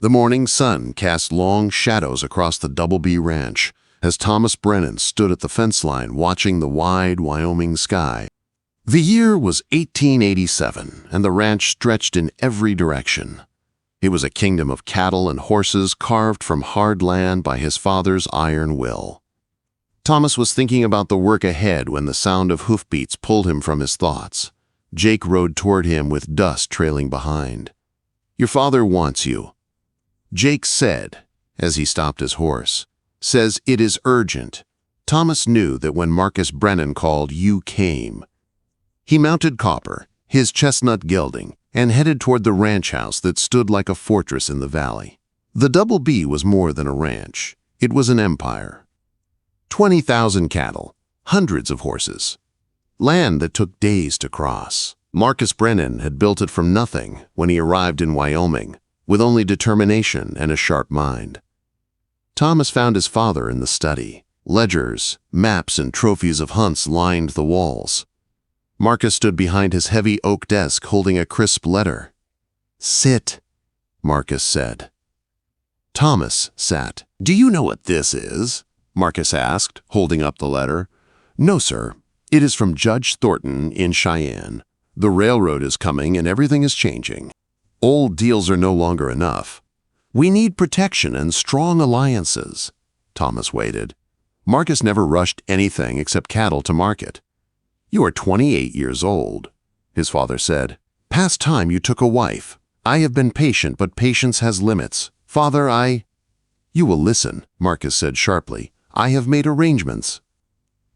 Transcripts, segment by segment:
The morning sun cast long shadows across the Double B Ranch as Thomas Brennan stood at the fence line watching the wide Wyoming sky. The year was 1887, and the ranch stretched in every direction. It was a kingdom of cattle and horses carved from hard land by his father's iron will. Thomas was thinking about the work ahead when the sound of hoofbeats pulled him from his thoughts. Jake rode toward him with dust trailing behind. "Your father wants you," Jake said as he stopped his horse. "Says it is urgent." Thomas knew that when Marcus Brennan called, you came. He mounted Copper, his chestnut gelding, and headed toward the ranch house that stood like a fortress in the valley. The Double B was more than a ranch. It was an empire. 20,000 cattle, hundreds of horses. Land that took days to cross. Marcus Brennan had built it from nothing when he arrived in Wyoming, with only determination and a sharp mind. Thomas found his father in the study. Ledgers, maps, and trophies of hunts lined the walls. Marcus stood behind his heavy oak desk holding a crisp letter. "Sit," Marcus said. Thomas sat. "Do you know what this is?" Marcus asked, holding up the letter. "No, sir. It is from Judge Thornton in Cheyenne. The railroad is coming and everything is changing. Old deals are no longer enough. We need protection and strong alliances." Thomas waited. Marcus never rushed anything except cattle to market. "You are 28 years old," his father said. "Past time you took a wife. I have been patient, but patience has limits. Father, You will listen," Marcus said sharply. "I have made arrangements.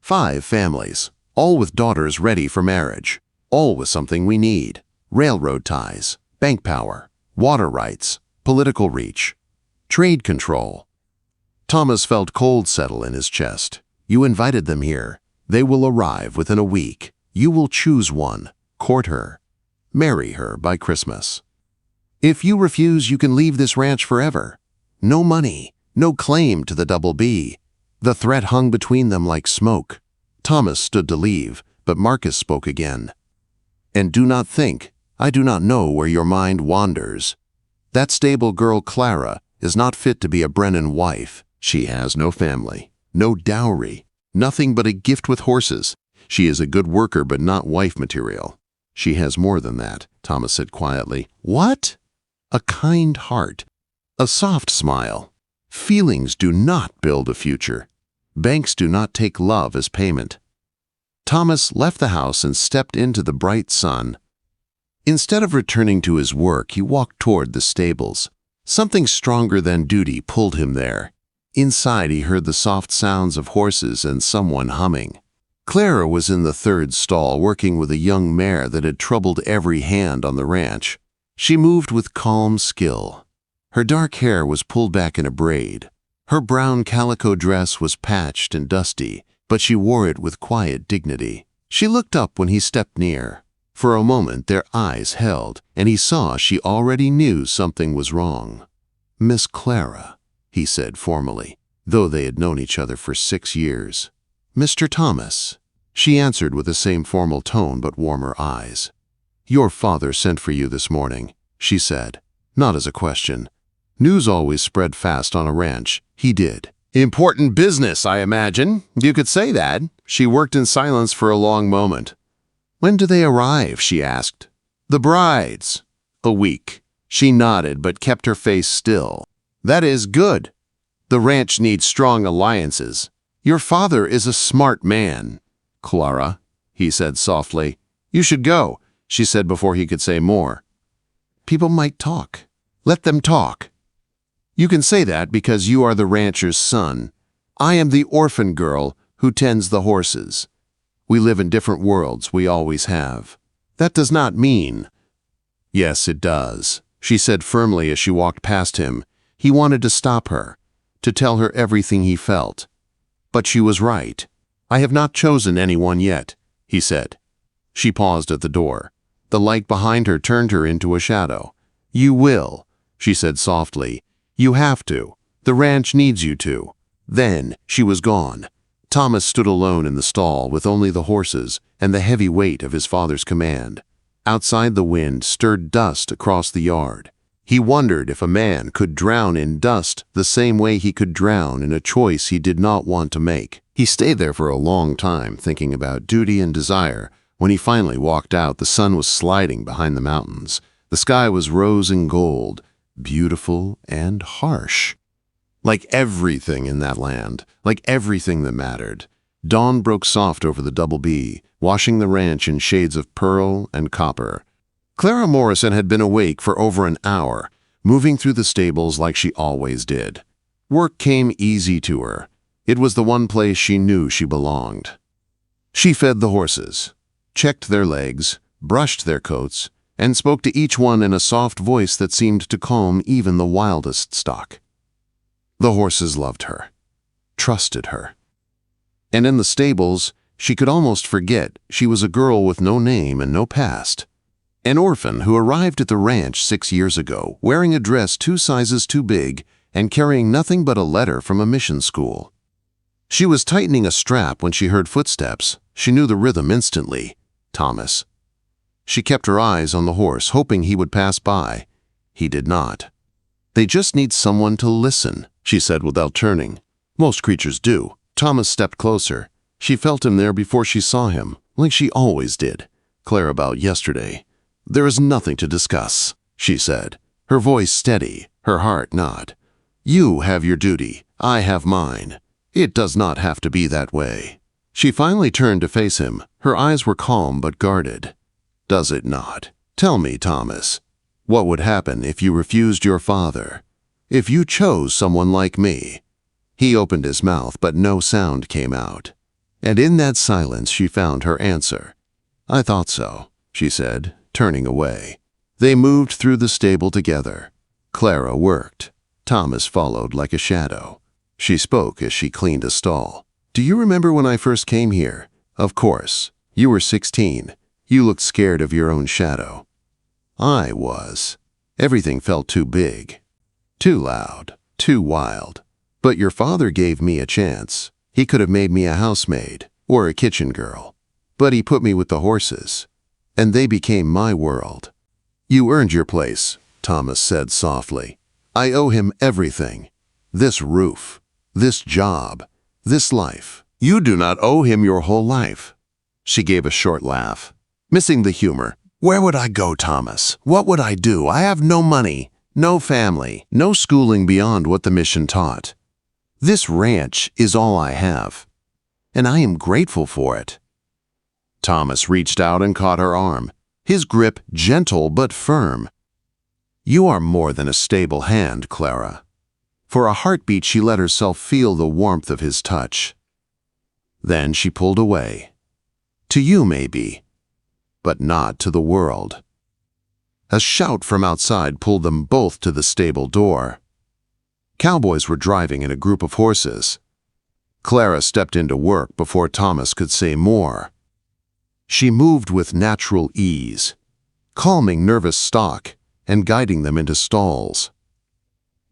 5 families, all with daughters ready for marriage. All with something we need. Railroad ties, bank power, water rights, political reach, trade control." Thomas felt cold settle in his chest. "You invited them here. They will arrive within a week. You will choose one, court her, marry her by Christmas. If you refuse, you can leave this ranch forever. No money, no claim to the Double B." The threat hung between them like smoke. Thomas stood to leave, but Marcus spoke again. "And do not think, I do not know where your mind wanders. That stable girl Clara is not fit to be a Brennan wife. She has no family, no dowry, nothing but a gift with horses. She is a good worker but not wife material." "She has more than that," Thomas said quietly. "What?" "A kind heart, a soft smile. Feelings do not build a future. Banks do not take love as payment." Thomas left the house and stepped into the bright sun. Instead of returning to his work, he walked toward the stables. Something stronger than duty pulled him there. Inside, he heard the soft sounds of horses and someone humming. Clara was in the 3rd stall working with a young mare that had troubled every hand on the ranch. She moved with calm skill. Her dark hair was pulled back in a braid. Her brown calico dress was patched and dusty, but she wore it with quiet dignity. She looked up when he stepped near. For a moment their eyes held, and he saw she already knew something was wrong. "Miss Clara," he said formally, though they had known each other for 6 years. "Mr. Thomas," she answered with the same formal tone but warmer eyes. "Your father sent for you this morning," she said, not as a question. News always spread fast on a ranch. He did. "Important business, I imagine. You could say that." She worked in silence for a long moment. "When do they arrive?" she asked. "The brides." "A week." She nodded but kept her face still. "That is good. The ranch needs strong alliances. Your father is a smart man." "Clara," he said softly. "You should go," she said before he could say more. "People might talk." "Let them talk. You can say that because you are the rancher's son. I am the orphan girl who tends the horses. We live in different worlds, we always have. That does not mean—" "Yes, it does," she said firmly as she walked past him. He wanted to stop her, to tell her everything he felt. But she was right. "I have not chosen anyone yet," he said. She paused at the door. The light behind her turned her into a shadow. "You will," she said softly. "You have to. The ranch needs you to." Then she was gone. Thomas stood alone in the stall with only the horses and the heavy weight of his father's command. Outside, the wind stirred dust across the yard. He wondered if a man could drown in dust the same way he could drown in a choice he did not want to make. He stayed there for a long time, thinking about duty and desire. When he finally walked out, the sun was sliding behind the mountains. The sky was rose and gold, beautiful and harsh. Like everything in that land, like everything that mattered. Dawn broke soft over the Double B, washing the ranch in shades of pearl and copper. Clara Morrison had been awake for over an hour, moving through the stables like she always did. Work came easy to her. It was the one place she knew she belonged. She fed the horses, checked their legs, brushed their coats, and spoke to each one in a soft voice that seemed to calm even the wildest stock. The horses loved her, trusted her. And in the stables, she could almost forget she was a girl with no name and no past. An orphan who arrived at the ranch 6 years ago, wearing a dress 2 sizes too big and carrying nothing but a letter from a mission school. She was tightening a strap when she heard footsteps. She knew the rhythm instantly. Thomas. She kept her eyes on the horse, hoping he would pass by. He did not. "They just need someone to listen," she said without turning. "Most creatures do." Thomas stepped closer. She felt him there before she saw him, like she always did. "Clara, about yesterday. There is nothing to discuss," she said, her voice steady, her heart not. "You have your duty, I have mine. It does not have to be that way." She finally turned to face him. Her eyes were calm but guarded. "Does it not? Tell me, Thomas, what would happen if you refused your father? If you chose someone like me?" He opened his mouth, but no sound came out. And in that silence she found her answer. "I thought so," she said, turning away. They moved through the stable together. Clara worked. Thomas followed like a shadow. She spoke as she cleaned a stall. "Do you remember when I first came here? Of course. You were 16. You looked scared of your own shadow. I was. Everything felt too big, too loud, too wild. But your father gave me a chance. He could have made me a housemaid or a kitchen girl. But he put me with the horses, and they became my world." "You earned your place," Thomas said softly. "I owe him everything. This roof, this job, this life. You do not owe him your whole life." She gave a short laugh, missing the humor. "Where would I go, Thomas? What would I do? I have no money, no family, no schooling beyond what the mission taught. This ranch is all I have, and I am grateful for it." Thomas reached out and caught her arm, his grip gentle but firm. "You are more than a stable hand, Clara." For a heartbeat she let herself feel the warmth of his touch. Then she pulled away. "To you, maybe, but not to the world." A shout from outside pulled them both to the stable door. Cowboys were driving in a group of horses. Clara stepped into work before Thomas could say more. She moved with natural ease, calming nervous stock and guiding them into stalls.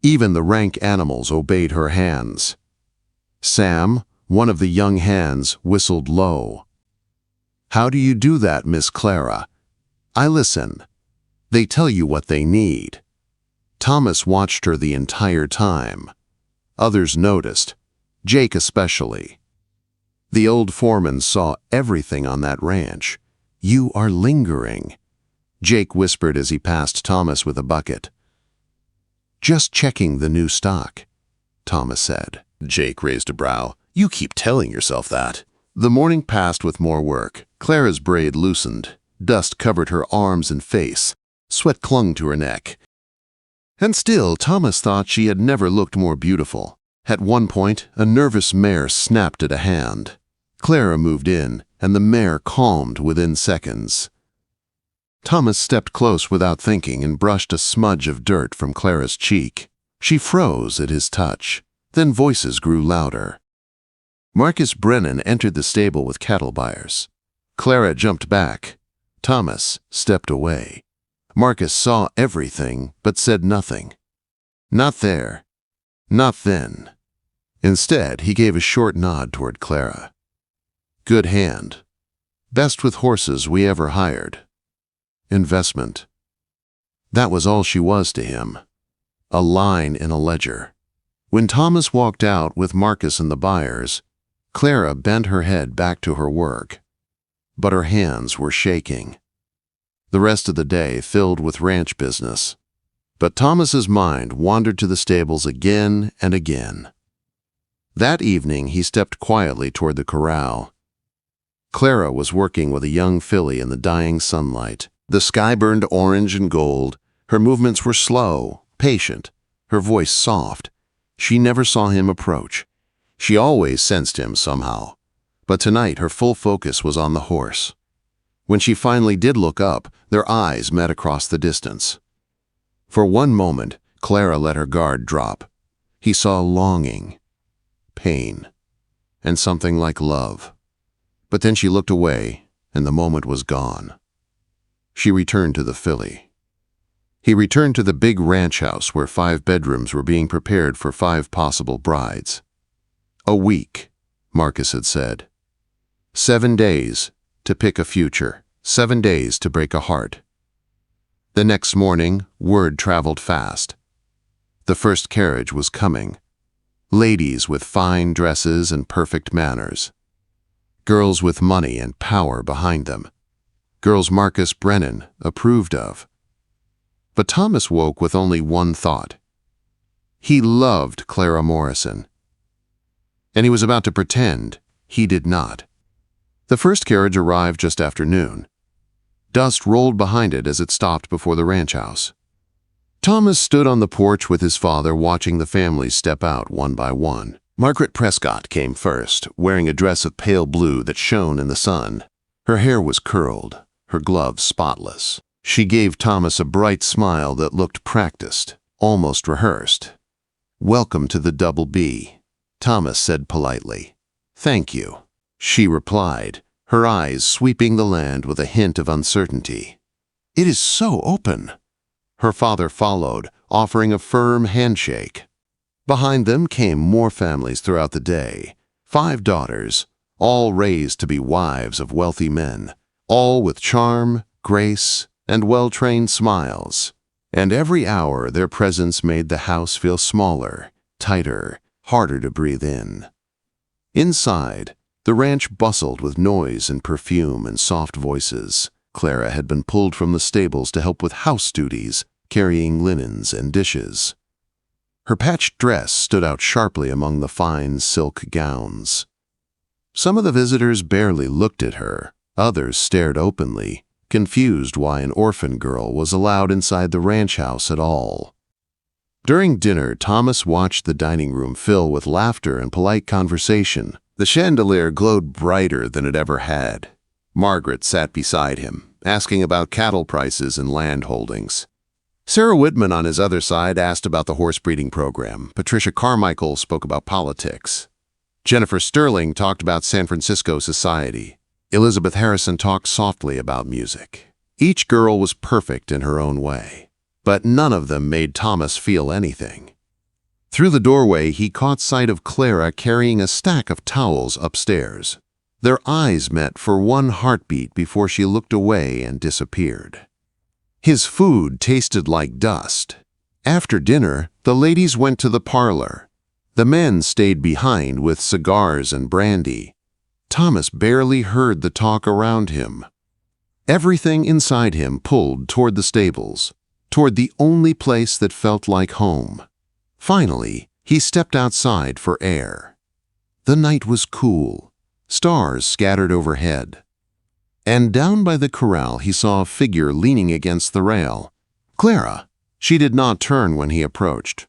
Even the rank animals obeyed her hands. Sam, one of the young hands, whistled low. "How do you do that, Miss Clara?" "I listen. They tell you what they need." Thomas watched her the entire time. Others noticed, Jake especially. The old foreman saw everything on that ranch. "You are lingering," Jake whispered as he passed Thomas with a bucket. "Just checking the new stock," Thomas said. Jake raised a brow. "You keep telling yourself that." The morning passed with more work. Clara's braid loosened. Dust covered her arms and face. Sweat clung to her neck. And still, Thomas thought she had never looked more beautiful. At one point, a nervous mare snapped at a hand. Clara moved in, and the mare calmed within seconds. Thomas stepped close without thinking and brushed a smudge of dirt from Clara's cheek. She froze at his touch. Then voices grew louder. Marcus Brennan entered the stable with cattle buyers. Clara jumped back. Thomas stepped away. Marcus saw everything, but said nothing. Not there. Not then. Instead, he gave a short nod toward Clara. "Good hand. Best with horses we ever hired. Investment." That was all she was to him. A line in a ledger. When Thomas walked out with Marcus and the buyers, Clara bent her head back to her work. But her hands were shaking. The rest of the day filled with ranch business. But Thomas's mind wandered to the stables again and again. That evening he stepped quietly toward the corral. Clara was working with a young filly in the dying sunlight. The sky burned orange and gold. Her movements were slow, patient, her voice soft. She never saw him approach. She always sensed him somehow. But tonight her full focus was on the horse. When she finally did look up, their eyes met across the distance. For one moment, Clara let her guard drop. He saw longing, pain, and something like love. But then she looked away, and the moment was gone. She returned to the filly. He returned to the big ranch house where 5 bedrooms were being prepared for 5 possible brides. A week, Marcus had said. 7 days to pick a future, 7 days to break a heart. The next morning, word traveled fast. The first carriage was coming. Ladies with fine dresses and perfect manners. Girls with money and power behind them. Girls Marcus Brennan approved of. But Thomas woke with only one thought. He loved Clara Morrison. And he was about to pretend he did not. The first carriage arrived just after noon. Dust rolled behind it as it stopped before the ranch house. Thomas stood on the porch with his father, watching the families step out one by one. Margaret Prescott came first, wearing a dress of pale blue that shone in the sun. Her hair was curled, her gloves spotless. She gave Thomas a bright smile that looked practiced, almost rehearsed. "Welcome to the Double B," Thomas said politely. "Thank you," she replied, her eyes sweeping the land with a hint of uncertainty. "It is so open." Her father followed, offering a firm handshake. Behind them came more families throughout the day, 5 daughters, all raised to be wives of wealthy men, all with charm, grace, and well-trained smiles. And every hour their presence made the house feel smaller, tighter, harder to breathe in. Inside, the ranch bustled with noise and perfume and soft voices. Clara had been pulled from the stables to help with house duties, carrying linens and dishes. Her patched dress stood out sharply among the fine silk gowns. Some of the visitors barely looked at her. Others stared openly, confused why an orphan girl was allowed inside the ranch house at all. During dinner, Thomas watched the dining room fill with laughter and polite conversation. The chandelier glowed brighter than it ever had. Margaret sat beside him, asking about cattle prices and land holdings. Sarah Whitman on his other side asked about the horse breeding program. Patricia Carmichael spoke about politics. Jennifer Sterling talked about San Francisco society. Elizabeth Harrison talked softly about music. Each girl was perfect in her own way, but none of them made Thomas feel anything. Through the doorway, he caught sight of Clara carrying a stack of towels upstairs. Their eyes met for one heartbeat before she looked away and disappeared. His food tasted like dust. After dinner, the ladies went to the parlor. The men stayed behind with cigars and brandy. Thomas barely heard the talk around him. Everything inside him pulled toward the stables, toward the only place that felt like home. Finally, he stepped outside for air. The night was cool, stars scattered overhead. And down by the corral he saw a figure leaning against the rail. "Clara." She did not turn when he approached.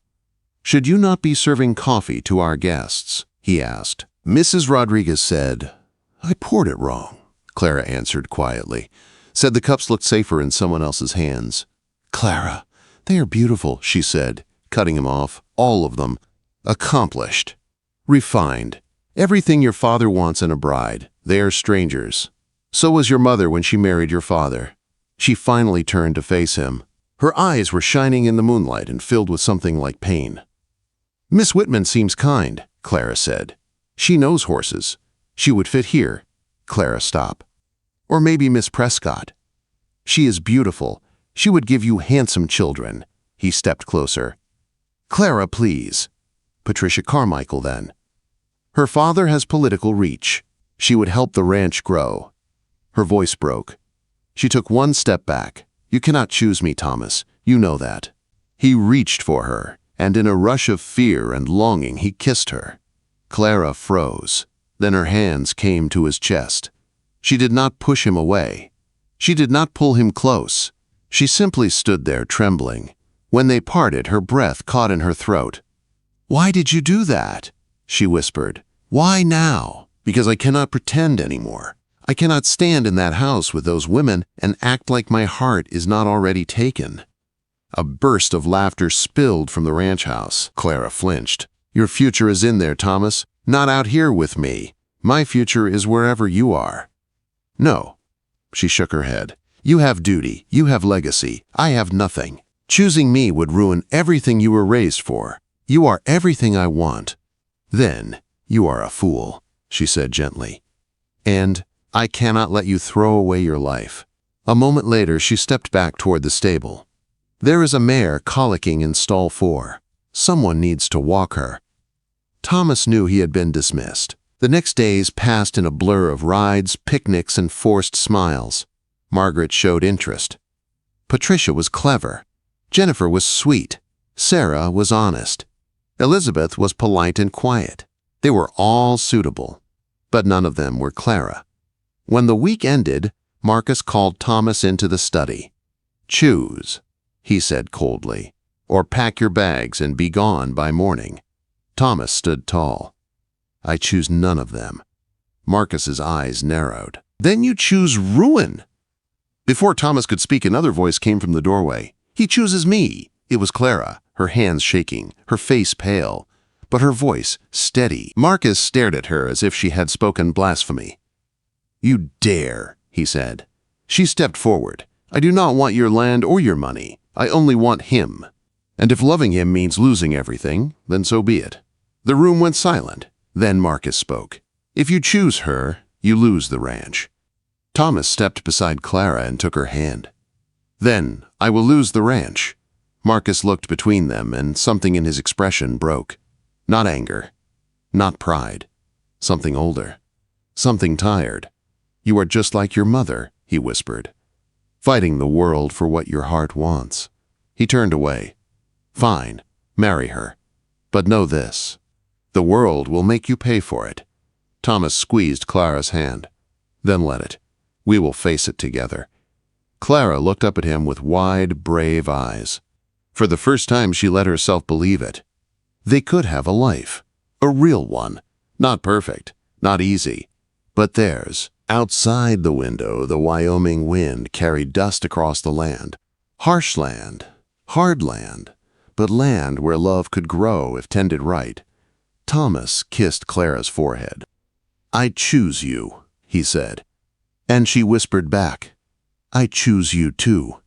"Should you not be serving coffee to our guests?" he asked. Mrs. Rodriguez said, "I poured it wrong," Clara answered quietly. Said the cups looked safer in someone else's hands. "Clara, they are beautiful," she said, cutting him off. "All of them. Accomplished. Refined. Everything your father wants in a bride. They are strangers. So was your mother when she married your father." She finally turned to face him. Her eyes were shining in the moonlight and filled with something like pain. "Miss Whitman seems kind," Clara said. "She knows horses. She would fit here." Clara stopped. "Or maybe Miss Prescott. She is beautiful, She would give you handsome children. He stepped closer. Clara, please. Patricia Carmichael, then. Her father has political reach. She would help the ranch grow. Her voice broke. She took one step back. You cannot choose me, Thomas. You know that. He reached for her, and in a rush of fear and longing he kissed her. Clara froze. Then her hands came to his chest. She did not push him away. She did not pull him close. She simply stood there trembling. When they parted, her breath caught in her throat. "Why did you do that?" she whispered. "Why now?" "Because I cannot pretend anymore. I cannot stand in that house with those women and act like my heart is not already taken." A burst of laughter spilled from the ranch house. Clara flinched. "Your future is in there, Thomas. Not out here with me. My future is wherever you are." "No." She shook her head. "You have duty. You have legacy. I have nothing. Choosing me would ruin everything you were raised for. You are everything I want." "Then you are a fool," she said gently. "And I cannot let you throw away your life." A moment later, she stepped back toward the stable. "There is a mare colicking in stall 4. Someone needs to walk her." Thomas knew he had been dismissed. The next days passed in a blur of rides, picnics, and forced smiles. Margaret showed interest. Patricia was clever. Jennifer was sweet. Sarah was honest. Elizabeth was polite and quiet. They were all suitable, but none of them were Clara. When the week ended, Marcus called Thomas into the study. "Choose," he said coldly, "or pack your bags and be gone by morning." Thomas stood tall. "I choose none of them." Marcus's eyes narrowed. "Then you choose ruin." Before Thomas could speak, another voice came from the doorway. "He chooses me." It was Clara, her hands shaking, her face pale, but her voice steady. Marcus stared at her as if she had spoken blasphemy. "You dare," he said. She stepped forward. "I do not want your land or your money. I only want him. And if loving him means losing everything, then so be it." The room went silent. Then Marcus spoke. "If you choose her, you lose the ranch." Thomas stepped beside Clara and took her hand. "Then I will lose the ranch." Marcus looked between them, and something in his expression broke. Not anger, not pride. Something older. Something tired. "You are just like your mother," he whispered. "Fighting the world for what your heart wants." He turned away. "Fine, marry her. But know this. The world will make you pay for it." Thomas squeezed Clara's hand. "Then let it. We will face it together." Clara looked up at him with wide, brave eyes. For the first time, she let herself believe it. They could have a life. A real one. Not perfect, not easy, but theirs. Outside the window, the Wyoming wind carried dust across the land. Harsh land, hard land, but land where love could grow if tended right. Thomas kissed Clara's forehead. "I choose you," he said. And she whispered back, "I choose you too."